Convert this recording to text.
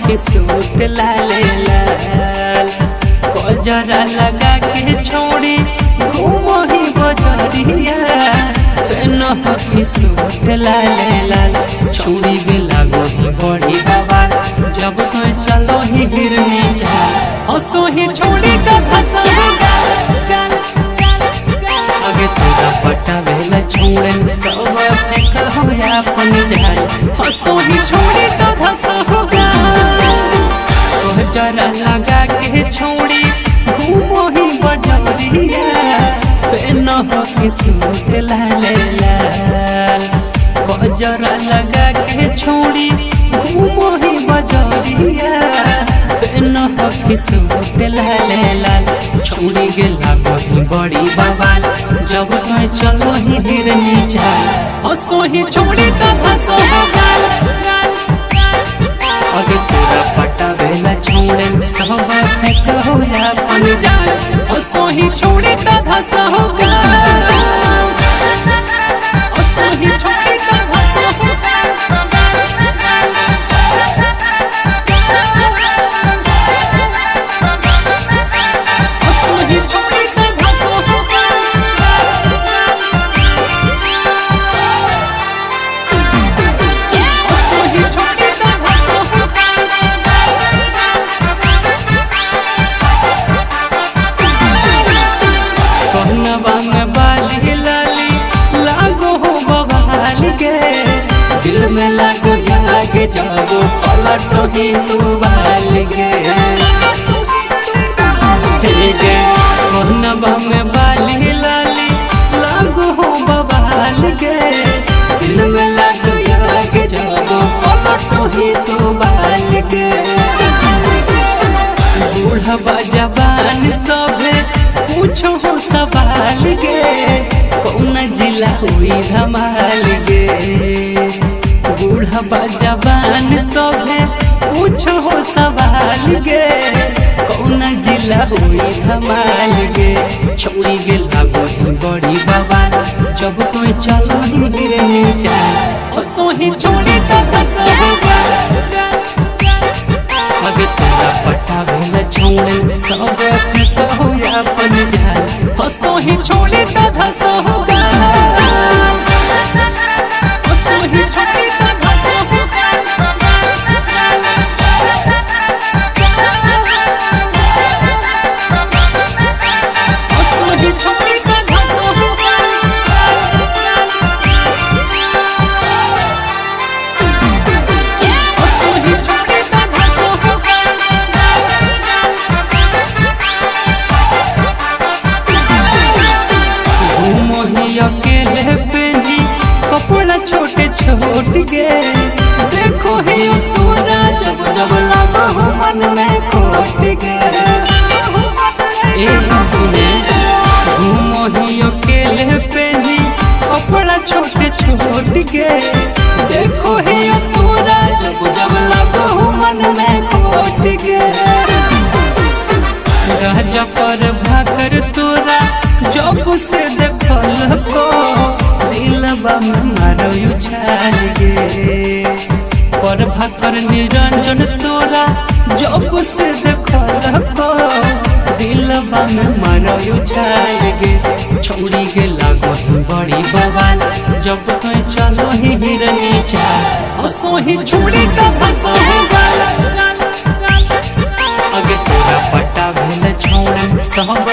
के सूट लाले लाल कजरा लगा के छोड़ी घूमो ही बजरिया के सूट लाले लाल छोड़ी गे लागो ही बड़ी बाबा जब तो चलो ही हिरनी चाल हंसो ही छोड़ी का फसा आगे तोरा पटा बेला छोड़े सब कहो अपन जाए हंसो ही छोड़ी का धसा होगा जरा लगा के छोड़ी घूमो ही बजरिया के सूट लाले लाल जरा लगा के छोड़ी घूमो ही बजरिया के सूट लाले लाल छोड़ी गे लागो ही बड़ी बवाल जब तो चलो ही हिरनी चाल हंसो ही छोड़ी का धसो आगे तोरा पटा बेला छोड़े सब कहो अपन जाल हंसो ही छोड़ी का धसा होगा हंसो ही छोड़ी का धसा होगा हंसो ही छोड़ी का धसा होगा हंसो ही छोड़ी का धसा होगा बाली लाली लागो हो बवाल के दिल में लागो जागे जागो पलटो ही तू बाल गे मोहनबा में बाली लाली लागो हो बवाल के दिल में लागो जागे जागो पलटो ही तू बाल गे बूढ़ा जवान सभे पूछो हो सवाल गे कौन जिला हुई धमाल गे बूढ़ा जवान सभे पूछो हो सवाल गे कौन जिला हुई धमाल गे छोड़ी गे लागो ही बड़ी बवाल जब कोई चलो ही गिरनी चाल हंसो ही छोड़ी का धसा होगा आगे तोरा पटा बेला छोड़े सब कहो अपन जाल हंसो ही छोड़ी का धसा होगा हंसो ही छोड़ी का धसा होगा हंसो ही छोड़ी का धसा होगा हंसो ही छोड़ी का धसा होगा अकेले पेनी कपड़ा छोटे छोट गे देखो ही तोरा जब जब लगा हो मन में खोट गे सुने घूमो ही अकेले पेनी कपड़ा छोटे छोट गे देखो ही तोरा जब जब लगा हो मन में खोट गे राजा पर भाकर तोरा जब से देखल को दिलबा में मारो उछाल गे पर भाकर निरंजन तोरा जब से देखल को दिलबा में मारो उछाल गे छोड़ी गे लागो ही बड़ी बवाल जब तो चलो ही हिरनी चाल हंसो ही छोड़ी का धसा होगा आगे तोरा पटा भेल छोड़ सब